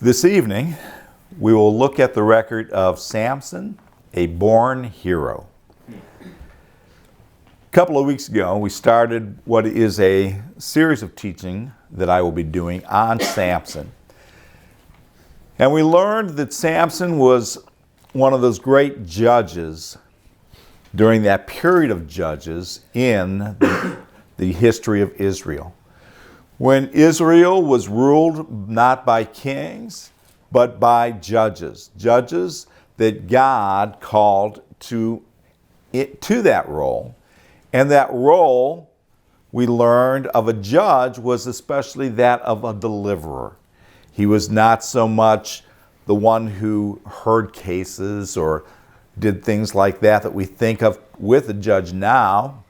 This evening, we will look at the record of Samson, a born hero. A couple of weeks ago, we started what is a series of teaching that I will be doing on Samson. And we learned that Samson was one of those great judges during that period of judges in the history of Israel. When Israel was ruled not by kings, but by judges. Judges that God called to that role. And that role, we learned, of a judge was especially that of a deliverer. He was not so much the one who heard cases or did things like that we think of with a judge now.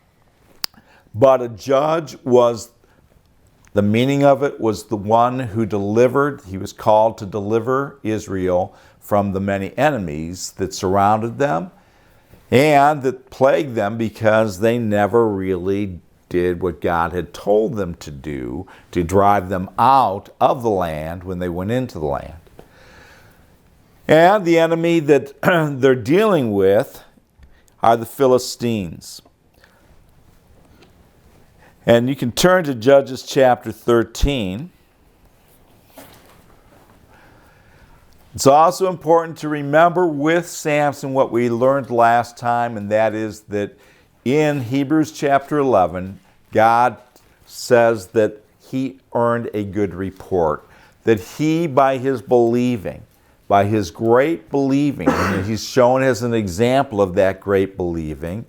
But a judge was, the meaning of it was the one who delivered. He was called to deliver Israel from the many enemies that surrounded them and that plagued them because they never really did what God had told them to do to drive them out of the land when they went into the land. And the enemy that they're dealing with are the Philistines. And you can turn to Judges chapter 13. It's also important to remember with Samson what we learned last time, and that is that in Hebrews chapter 11, God says that he earned a good report, that he, by his believing, by his great believing, and he's shown as an example of that great believing,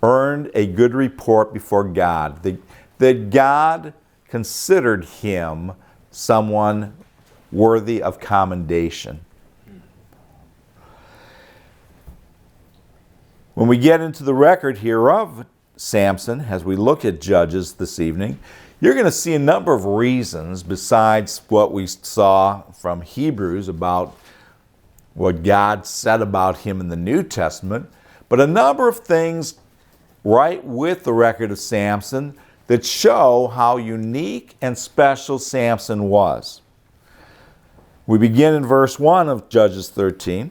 earned a good report before God, that God considered him someone worthy of commendation. When we get into the record here of Samson, as we look at Judges this evening, you're going to see a number of reasons besides what we saw from Hebrews about what God said about him in the New Testament, but a number of things right with the record of Samson that show how unique and special Samson was. We begin in verse 1 of Judges 13.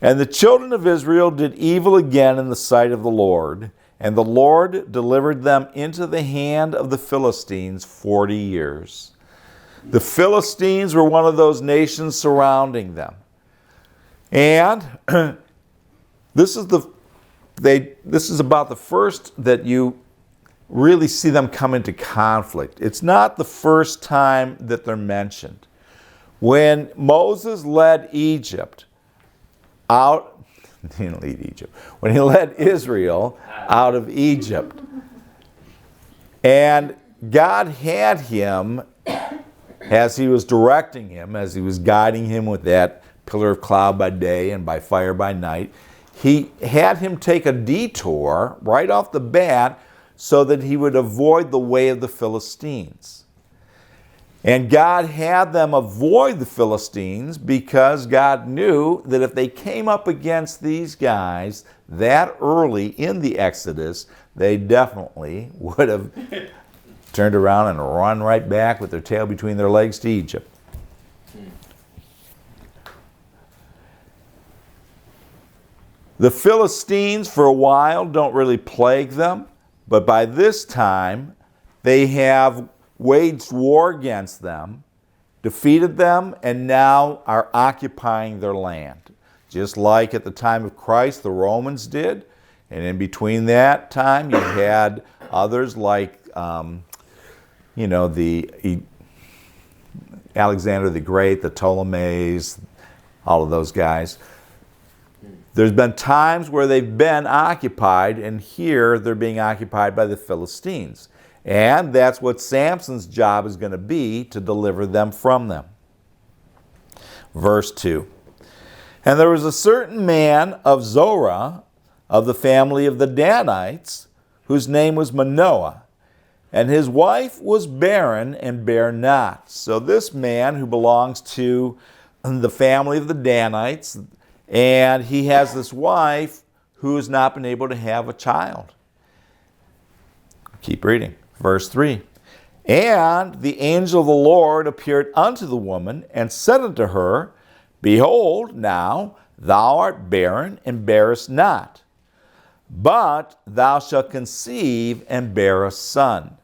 And the children of Israel did evil again in the sight of the Lord, and the Lord delivered them into the hand of the Philistines 40 years. The Philistines were one of those nations surrounding them. And this is about the first that you really see them come into conflict. It's not the first time that they're mentioned. When Moses led Egypt out, he didn't lead Egypt, when he led Israel out of Egypt, and God had him, as he was directing him, as he was guiding him with that pillar of cloud by day and by fire by night, he had him take a detour right off the bat so that he would avoid the way of the Philistines. And God had them avoid the Philistines because God knew that if they came up against these guys that early in the Exodus, they definitely would have turned around and run right back with their tail between their legs to Egypt. The Philistines for a while don't really plague them. But by this time, they have waged war against them, defeated them, and now are occupying their land. Just like at the time of Christ, the Romans did. And in between that time, you had others like, Alexander the Great, the Ptolemies, all of those guys. There's been times where they've been occupied, and here they're being occupied by the Philistines. And that's what Samson's job is going to be, to deliver them from them. Verse 2. And there was a certain man of Zorah, of the family of the Danites, whose name was Manoah. And his wife was barren and bare not. So this man who belongs to the family of the Danites, and he has this wife who has not been able to have a child. Keep reading. Verse 3. And the angel of the Lord appeared unto the woman, and said unto her, Behold, now thou art barren, and bearest not. But thou shalt conceive, and bear a son.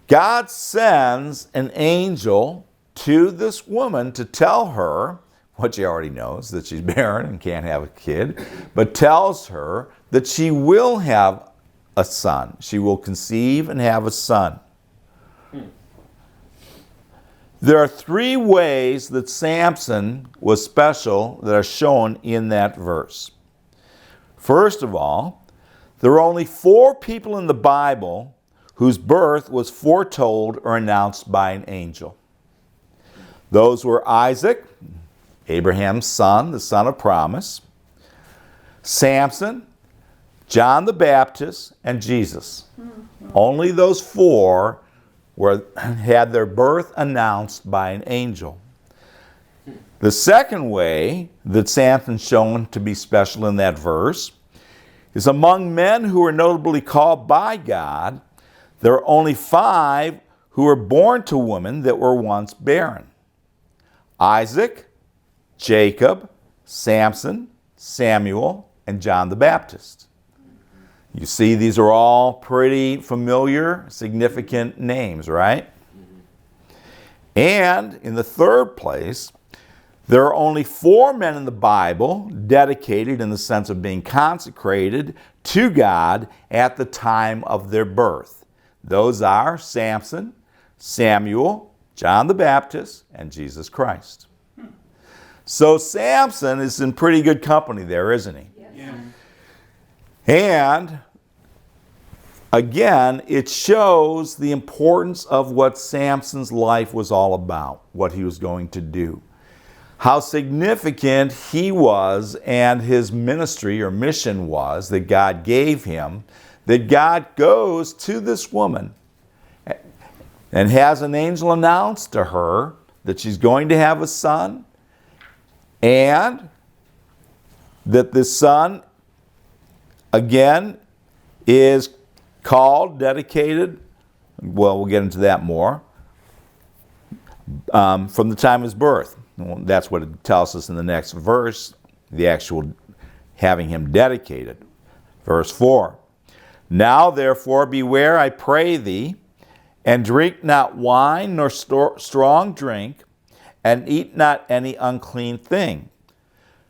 God sends an angel to this woman to tell her, what she already knows, that she's barren and can't have a kid, but tells her that she will have a son. She will conceive and have a son. There are three ways that Samson was special that are shown in that verse. First of all, there are only 4 people in the Bible whose birth was foretold or announced by an angel. Those were Isaac, Abraham's son, the son of promise, Samson, John the Baptist, and Jesus. Only those 4 had their birth announced by an angel. The second way that Samson's shown to be special in that verse is among men who are notably called by God, there are only 5 who were born to women that were once barren. Isaac, Jacob, Samson, Samuel, and John the Baptist. You see, these are all pretty familiar, significant names, right? And in the third place, there are only 4 men in the Bible dedicated in the sense of being consecrated to God at the time of their birth. Those are Samson, Samuel, John the Baptist, and Jesus Christ. So Samson is in pretty good company there, isn't he? Yes. Yeah. And again, it shows the importance of what Samson's life was all about, what he was going to do. How significant he was and his ministry or mission was that God gave him, that God goes to this woman and has an angel announce to her that she's going to have a son, and that this son, again, is called, dedicated, well, we'll get into that more, from the time of his birth. Well, that's what it tells us in the next verse, the actual having him dedicated. Verse 4. Now therefore beware, I pray thee, and drink not wine nor strong drink, and eat not any unclean thing.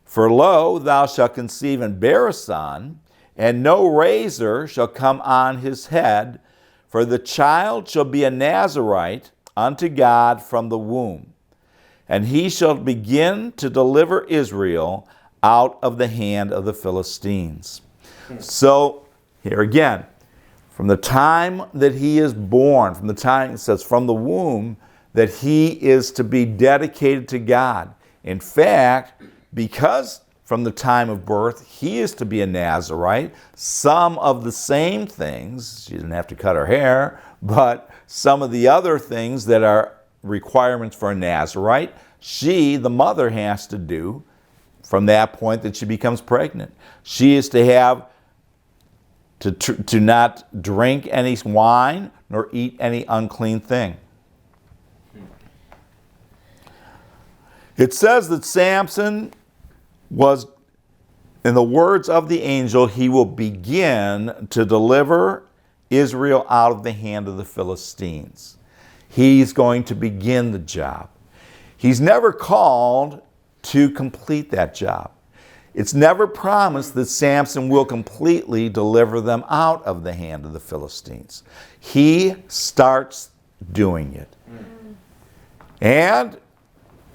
For lo, thou shalt conceive and bear a son, and no razor shall come on his head, for the child shall be a Nazirite unto God from the womb. And he shall begin to deliver Israel out of the hand of the Philistines. So, here again, from the time that he is born, from the time, it says from the womb, that he is to be dedicated to God. In fact, because from the time of birth, he is to be a Nazirite, some of the same things, she didn't have to cut her hair, but some of the other things that are requirements for a Nazirite, she, the mother, has to do from that point that she becomes pregnant. She is to have to not drink any wine nor eat any unclean thing. It says that Samson was, in the words of the angel, he will begin to deliver Israel out of the hand of the Philistines. He's going to begin the job. He's never called to complete that job. It's never promised that Samson will completely deliver them out of the hand of the Philistines. He starts doing it. And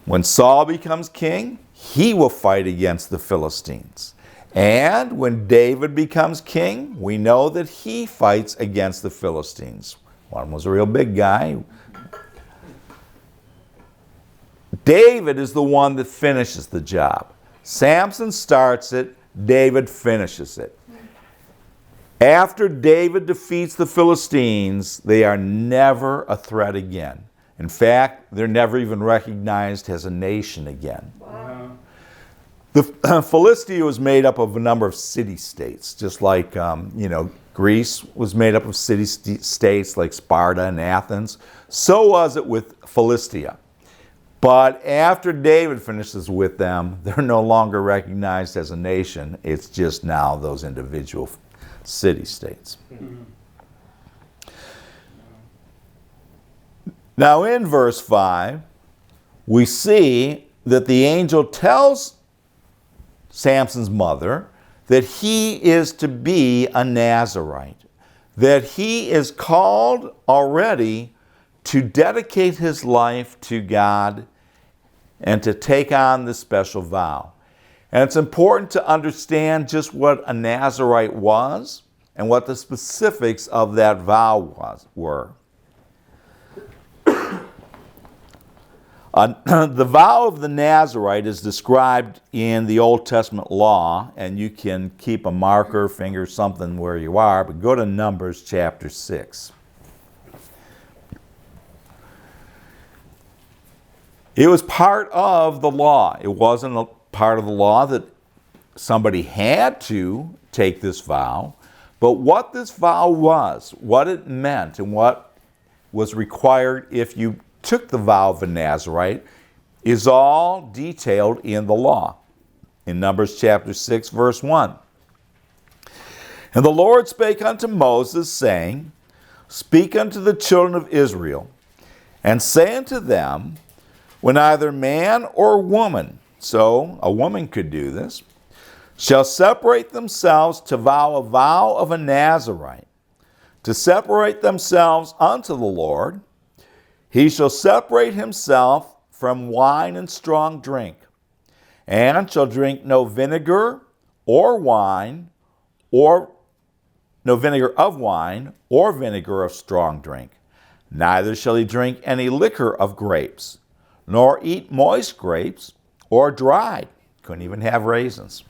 when Saul becomes king, he will fight against the Philistines. And when David becomes king, we know that he fights against the Philistines. One was a real big guy. David is the one that finishes the job. Samson starts it, David finishes it. After David defeats the Philistines, they are never a threat again. In fact, they're never even recognized as a nation again. Wow. The Philistia was made up of a number of city-states, just like, Greece was made up of city-states like Sparta and Athens. So was it with Philistia. But after David finishes with them, they're no longer recognized as a nation. It's just now those individual city-states. Now in verse 5, we see that the angel tells Samson's mother that he is to be a Nazirite, that he is called already to dedicate his life to God and to take on this special vow. And it's important to understand just what a Nazirite was and what the specifics of that vow were. The vow of the Nazirite is described in the Old Testament law, and you can keep a marker, finger, something where you are, but go to Numbers chapter 6. It was part of the law. It wasn't a part of the law that somebody had to take this vow, but what this vow was, what it meant, and what was required if you took the vow of a Nazirite is all detailed in the law. In Numbers chapter 6, verse 1. And the Lord spake unto Moses, saying, Speak unto the children of Israel, and say unto them, when either man or woman, so a woman could do this, shall separate themselves to vow a vow of a Nazirite, to separate themselves unto the Lord, he shall separate himself from wine and strong drink, and shall drink no vinegar or wine, or no vinegar of wine, or vinegar of strong drink. Neither shall he drink any liquor of grapes, nor eat moist grapes, or dried. Couldn't even have raisins.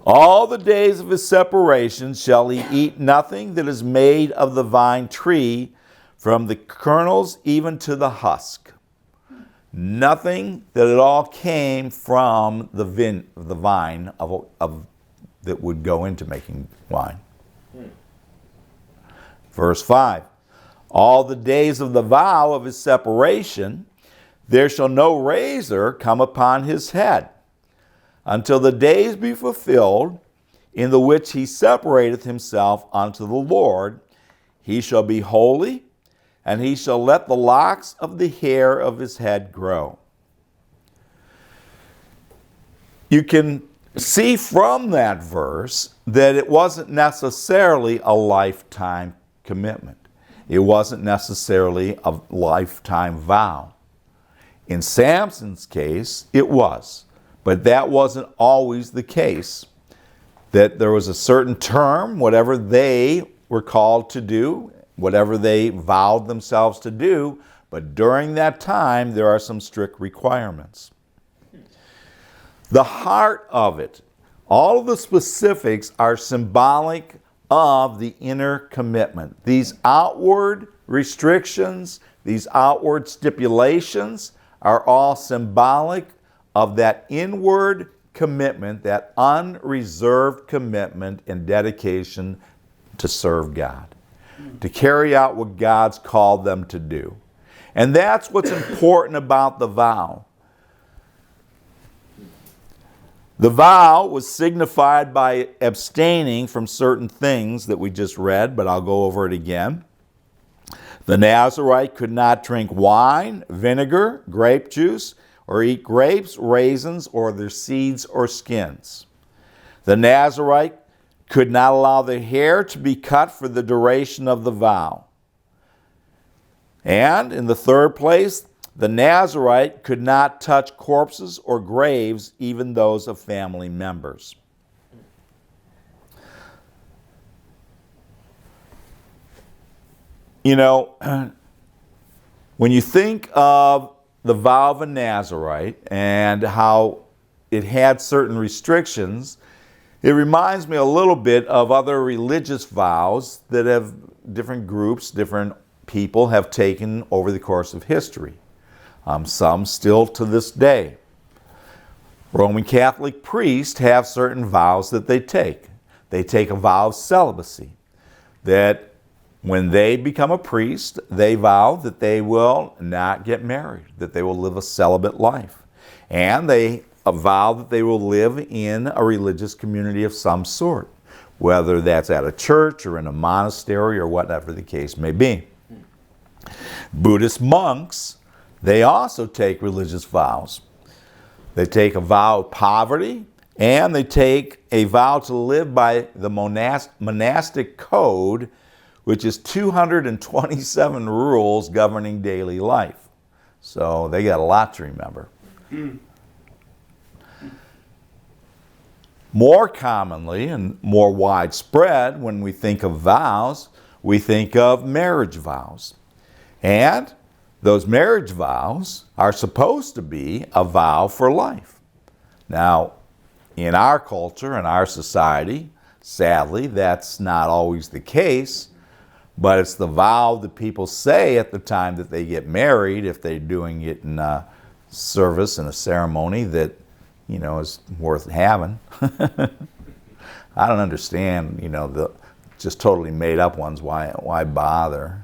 All the days of his separation shall he eat nothing that is made of the vine tree, from the kernels even to the husk. Nothing that at all came from the vine that would go into making wine. Verse 5. All the days of the vow of his separation, there shall no razor come upon his head, until the days be fulfilled, in the which he separateth himself unto the Lord. He shall be holy, and he shall let the locks of the hair of his head grow. You can see from that verse that it wasn't necessarily a lifetime commitment. It wasn't necessarily a lifetime vow. In Samson's case, it was. But that wasn't always the case. That there was a certain term, whatever they were called to do, whatever they vowed themselves to do, but during that time, there are some strict requirements. The heart of it, all of the specifics are symbolic of the inner commitment. These outward restrictions, these outward stipulations are all symbolic of that inward commitment, that unreserved commitment and dedication to serve God, to carry out what God's called them to do. And that's what's important about the vow. The vow was signified by abstaining from certain things that we just read, but I'll go over it again. The Nazirite could not drink wine, vinegar, grape juice, or eat grapes, raisins, or their seeds or skins. The Nazirite could not allow the hair to be cut for the duration of the vow. And in the third place, the Nazirite could not touch corpses or graves, even those of family members. You know, when you think of the vow of a Nazirite and how it had certain restrictions, it reminds me a little bit of other religious vows that have different groups, different people have taken over the course of history. Some still to this day. Roman Catholic priests have certain vows that they take. they take a vow of celibacy, that when they become a priest, they vow that they will not get married, that they will live a celibate life. And they vow that they will live in a religious community of some sort, whether that's at a church or in a monastery or whatever the case may be. Buddhist monks, they also take religious vows. They take a vow of poverty, and they take a vow to live by the monastic code, which is 227 rules governing daily life. So they got a lot to remember. More commonly and more widespread, when we think of vows, we think of marriage vows. And those marriage vows are supposed to be a vow for life. Now, in our culture, in our society, sadly, that's not always the case, but it's the vow that people say at the time that they get married, if they're doing it in a service and a ceremony that, you know, is worth having. I don't understand, you know, the just totally made up ones. Why bother?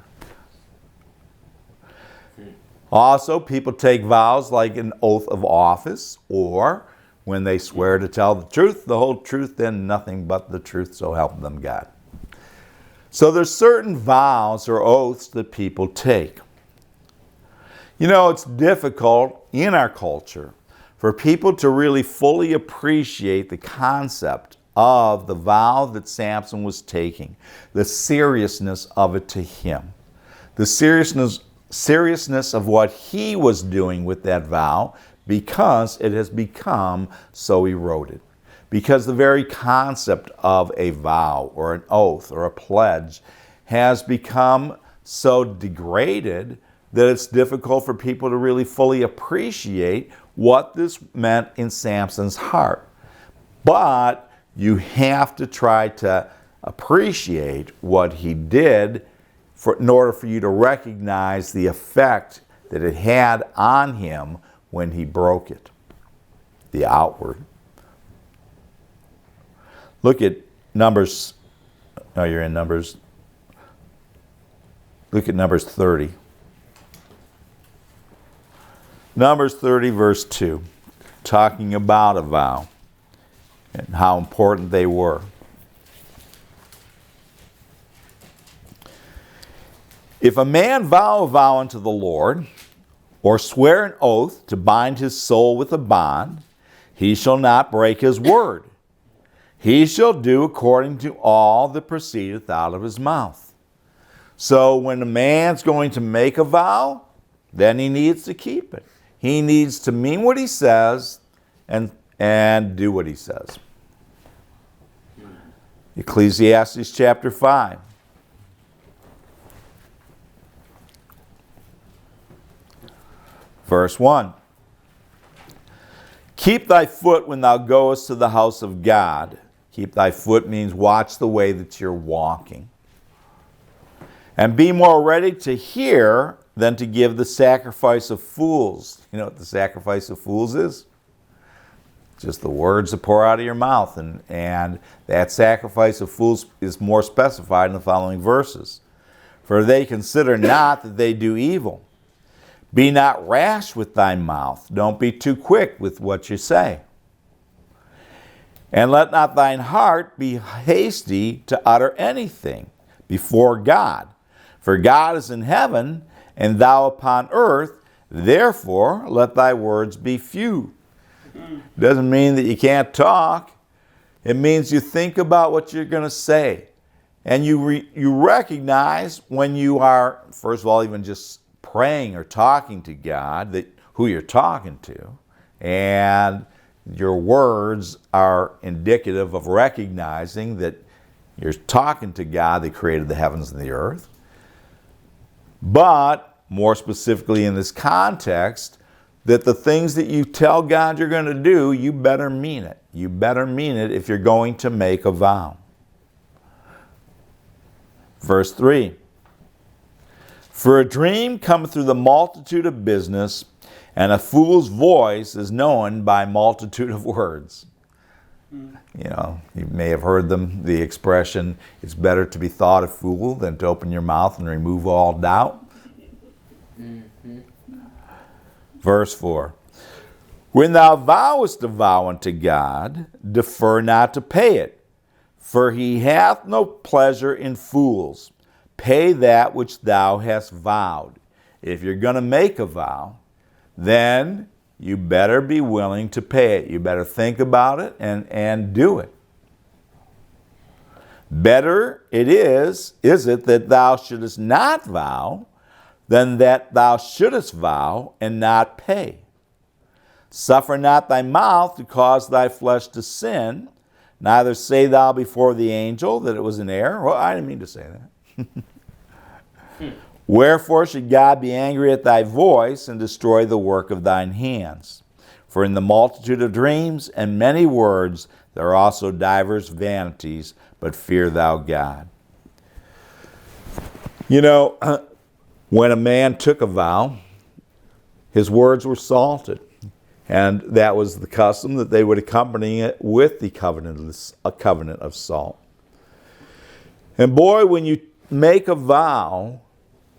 Also, people take vows like an oath of office, or when they swear to tell the truth, the whole truth, and nothing but the truth, so help them God. So there's certain vows or oaths that people take. You know, it's difficult in our culture for people to really fully appreciate the concept of the vow that Samson was taking, the seriousness of it to him, the seriousness of what he was doing with that vow, because it has become so eroded. Because the very concept of a vow or an oath or a pledge has become so degraded that it's difficult for people to really fully appreciate what this meant in Samson's heart. But you have to try to appreciate what he did in order for you to recognize the effect that it had on him when he broke it, the outward. Look at Numbers. Oh, you're in Numbers. Look at Numbers 30. Numbers 30, verse 2, talking about a vow and how important they were. If a man vow a vow unto the Lord, or swear an oath to bind his soul with a bond, he shall not break his word. He shall do according to all that proceedeth out of his mouth. So when a man's going to make a vow, then he needs to keep it. He needs to mean what he says and do what he says. Ecclesiastes chapter 5. Verse 1. Keep thy foot when thou goest to the house of God. Keep thy foot means watch the way that you're walking. And be more ready to hear than to give the sacrifice of fools. You know what the sacrifice of fools is? Just the words that pour out of your mouth. And that sacrifice of fools is more specified in the following verses. For they consider not that they do evil. Be not rash with thy mouth. Don't be too quick with what you say. And let not thine heart be hasty to utter anything before God. For God is in heaven, and thou upon earth. Therefore, let thy words be few. Doesn't mean that you can't talk. It means you think about what you're going to say. And you recognize when you are, first of all, even just praying or talking to God, that who you're talking to, and your words are indicative of recognizing that you're talking to God that created the heavens and the earth. But more specifically in this context, that the things that you tell God you're going to do, you better mean it. You better mean it if you're going to make a vow. Verse 3. For a dream cometh through the multitude of business, and a fool's voice is known by multitude of words. You know, you may have heard the expression, it's better to be thought a fool than to open your mouth and remove all doubt. Verse 4. When thou vowest a vow unto God, defer not to pay it, for he hath no pleasure in fools. Pay that which thou hast vowed. If you're going to make a vow, then you better be willing to pay it. You better think about it and do it. Better is it that thou shouldest not vow than that thou shouldest vow and not pay. Suffer not thy mouth to cause thy flesh to sin, neither say thou before the angel that it was an error. Well, I didn't mean to say that. Wherefore should God be angry at thy voice and destroy the work of thine hands? For in the multitude of dreams and many words there are also divers vanities, but fear thou God. You know, when a man took a vow, his words were salted. And that was the custom that they would accompany it with a covenant of salt. And boy, when you make a vow,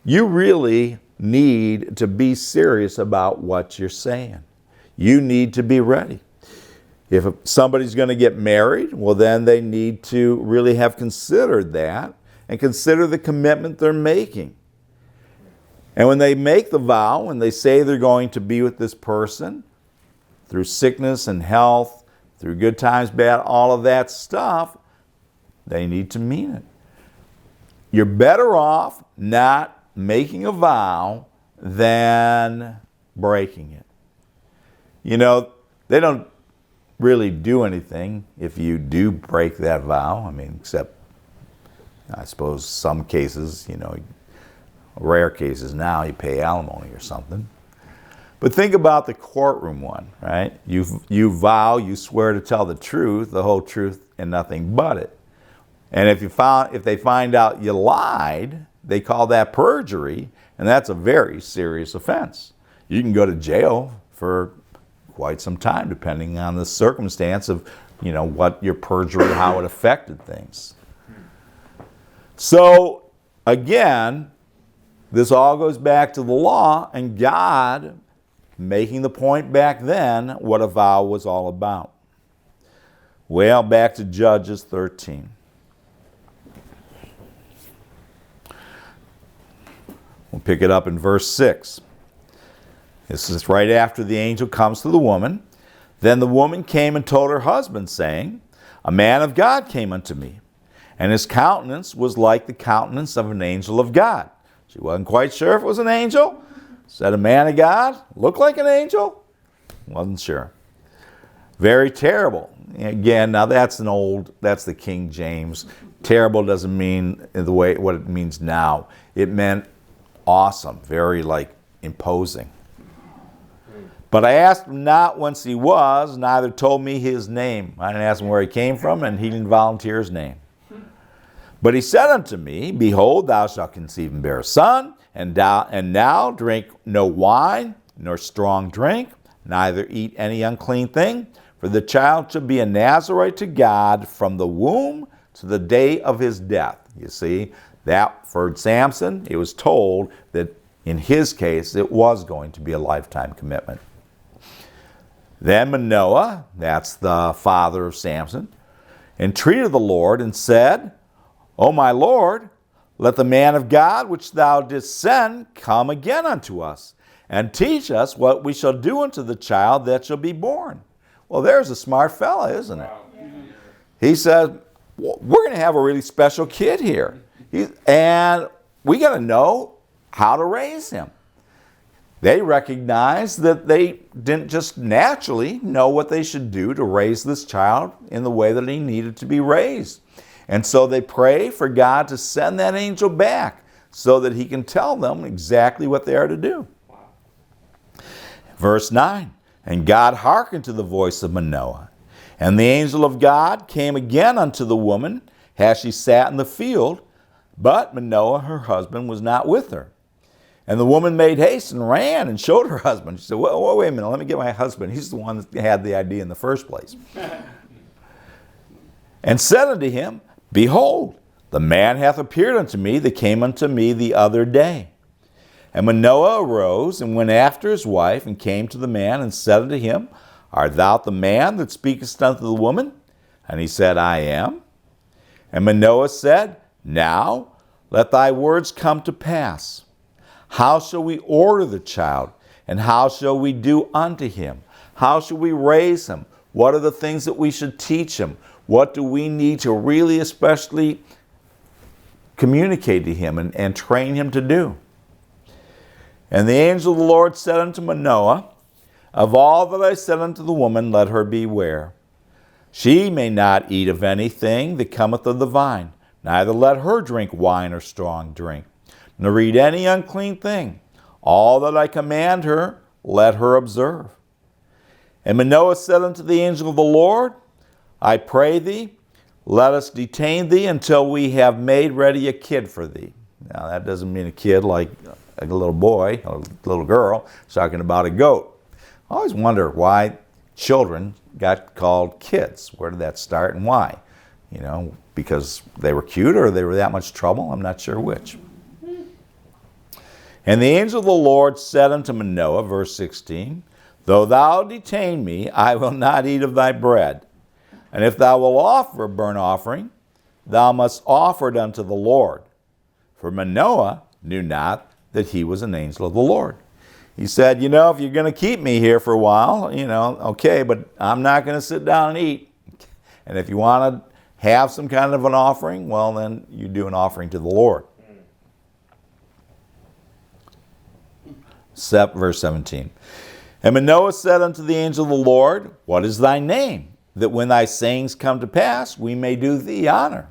you really need to be serious about what you're saying. You need to be ready. If somebody's going to get married, well, then they need to really have considered that and consider the commitment they're making. And when they make the vow and they say they're going to be with this person through sickness and health, through good times, bad, all of that stuff, they need to mean it. You're better off not making a vow than breaking it. You know, they don't really do anything if you do break that vow. I mean, except, I suppose, some cases, you know, rare cases now, you pay alimony or something. But think about the courtroom one, right? You vow, you swear to tell the truth, the whole truth, and nothing but it. And if they find out you lied, they call that perjury, and that's a very serious offense. You can go to jail for quite some time, depending on the circumstance of, you know, what your perjury, how it affected things. So, again, this all goes back to the law and God making the point back then what a vow was all about. Well, back to Judges 13. We'll pick it up in verse 6. This is right after the angel comes to the woman. Then the woman came and told her husband, saying, A man of God came unto me, and his countenance was like the countenance of an angel of God. She wasn't quite sure if it was an angel. Said, a man of God looked like an angel? Wasn't sure. Very terrible. Again, now that's the King James. Terrible doesn't mean the way what it means now. It meant awesome, very imposing. But I asked him not whence he was, neither told me his name. I didn't ask him where he came from, and he didn't volunteer his name. But he said unto me, Behold, thou shalt conceive and bear a son, and now drink no wine, nor strong drink, neither eat any unclean thing, for the child shall be a Nazirite to God from the womb to the day of his death. You see, that for Samson, it was told that in his case, it was going to be a lifetime commitment. Then Manoah, that's the father of Samson, entreated the Lord and said, O my Lord, let the man of God which thou didst send come again unto us, and teach us what we shall do unto the child that shall be born. Well, there's a smart fella, isn't it? He said, well, we're going to have a really special kid here. And we got to know how to raise him. They recognized that they didn't just naturally know what they should do to raise this child in the way that he needed to be raised. And so they pray for God to send that angel back so that he can tell them exactly what they are to do. Wow. Verse 9, And God hearkened to the voice of Manoah. And the angel of God came again unto the woman, as she sat in the field, but Manoah, her husband, was not with her. And the woman made haste and ran and showed her husband. She said, well, wait a minute, let me get my husband. He's the one that had the idea in the first place. and said unto him, Behold, the man hath appeared unto me that came unto me the other day. And Manoah arose and went after his wife, and came to the man, and said unto him, Art thou the man that speakest unto the woman? And he said, I am. And Manoah said, Now let thy words come to pass. How shall we order the child? And how shall we do unto him? How shall we raise him? What are the things that we should teach him? What do we need to really especially communicate to him and train him to do? And the angel of the Lord said unto Manoah, Of all that I said unto the woman, let her beware. She may not eat of anything that cometh of the vine, neither let her drink wine or strong drink, nor eat any unclean thing. All that I command her, let her observe. And Manoah said unto the angel of the Lord, I pray thee, let us detain thee until we have made ready a kid for thee. Now that doesn't mean a kid like a little boy or a little girl. It's talking about a goat. I always wonder why children got called kids. Where did that start and why? You know, because they were cute or they were that much trouble? I'm not sure which. And the angel of the Lord said unto Manoah, verse 16, Though thou detain me, I will not eat of thy bread. And if thou wilt offer a burnt offering, thou must offer it unto the Lord. For Manoah knew not that he was an angel of the Lord. He said, you know, if you're going to keep me here for a while, you know, okay, but I'm not going to sit down and eat. And if you want to have some kind of an offering, well, then you do an offering to the Lord. Verse 17. And Manoah said unto the angel of the Lord, What is thy name? That when thy sayings come to pass, we may do thee honor.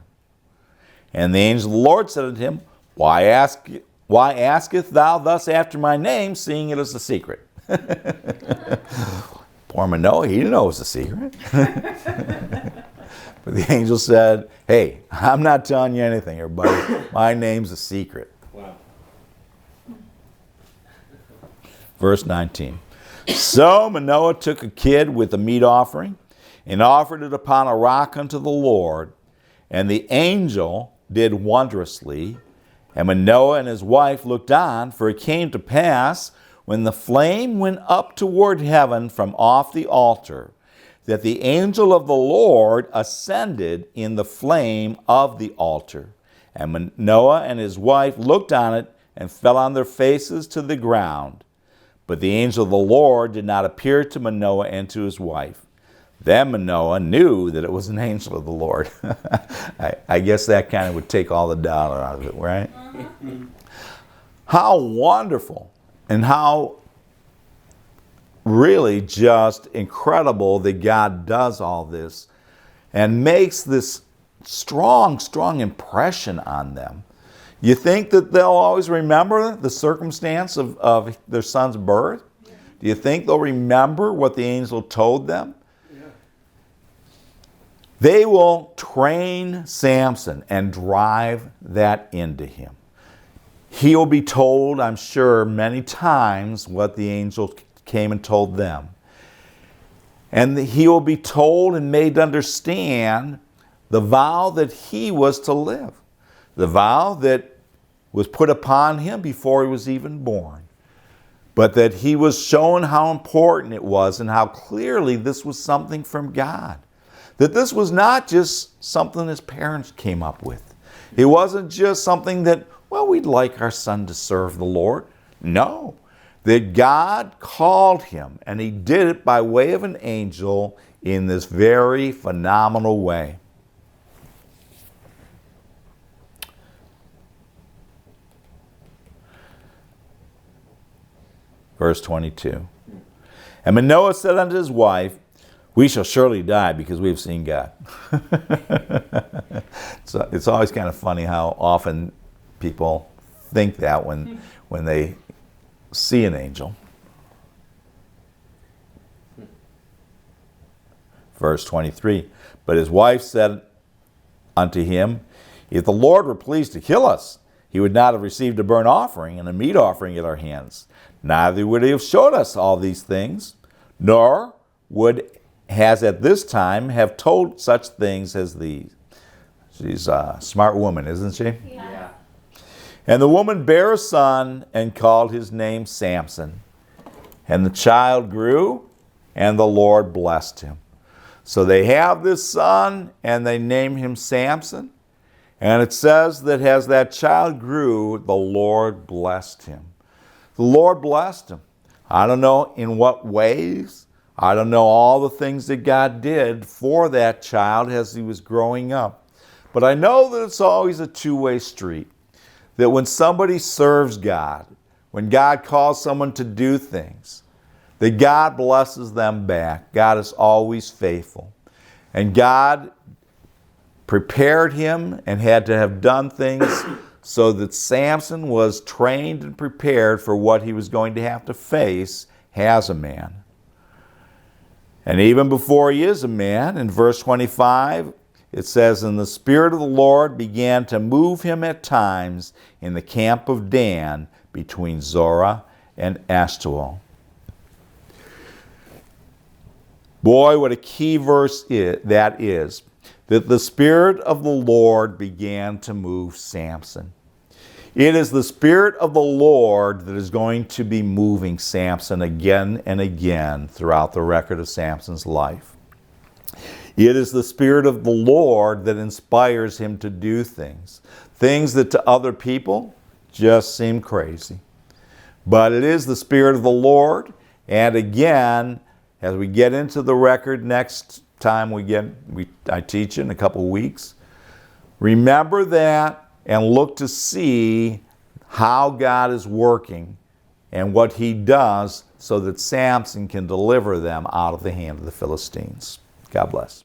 And the angel of the Lord said unto him, Why askest thou thus after my name, seeing it is a secret? Poor Manoah, he didn't know it was a secret. But the angel said, Hey, I'm not telling you anything, everybody. My name's a secret. Wow. Verse 19. So Manoah took a kid with a meat offering and offered it upon a rock unto the Lord. And the angel did wondrously. And Manoah and his wife looked on, for it came to pass, when the flame went up toward heaven from off the altar, that the angel of the Lord ascended in the flame of the altar. And Manoah and his wife looked on it and fell on their faces to the ground. But the angel of the Lord did not appear to Manoah and to his wife. Then Manoah knew that it was an angel of the Lord. I guess that kind of would take all the dollar out of it, right? How wonderful and how really just incredible that God does all this and makes this strong, strong impression on them. You think that they'll always remember the circumstance of their son's birth? Yeah. Do you think they'll remember what the angel told them? Yeah. They will train Samson and drive that into him. He'll be told, I'm sure, many times what the angel came and told them. And he will be told and made to understand the vow that he was to live. The vow that was put upon him before he was even born. But that he was shown how important it was and how clearly this was something from God. That this was not just something his parents came up with. It wasn't just something that, well, we'd like our son to serve the Lord. No. That God called him, and he did it by way of an angel in this very phenomenal way. Verse 22. And Manoah said unto his wife, We shall surely die because we have seen God. So it's always kind of funny how often people think that when they see an angel. Verse 23. But his wife said unto him, If the Lord were pleased to kill us, he would not have received a burnt offering and a meat offering at our hands. Neither would he have showed us all these things, nor would has at this time have told such things as these. She's a smart woman, isn't she? Yeah. And the woman bare a son and called his name Samson. And the child grew, and the Lord blessed him. So they have this son, and they name him Samson. And it says that as that child grew, the Lord blessed him. The Lord blessed him. I don't know in what ways. I don't know all the things that God did for that child as he was growing up. But I know that it's always a two-way street. That when somebody serves God, when God calls someone to do things, that God blesses them back. God is always faithful. And God prepared him and had to have done things so that Samson was trained and prepared for what he was going to have to face as a man. And even before he is a man, in verse 25, it says, and the Spirit of the Lord began to move him at times in the camp of Dan between Zorah and Eshtaol. Boy, what a key verse that is. That the Spirit of the Lord began to move Samson. It is the Spirit of the Lord that is going to be moving Samson again and again throughout the record of Samson's life. It is the Spirit of the Lord that inspires him to do things that to other people just seem crazy. But it is the Spirit of the Lord, and again, as we get into the record next time I teach in a couple of weeks, remember that and look to see how God is working and what he does so that Samson can deliver them out of the hand of the Philistines. God bless.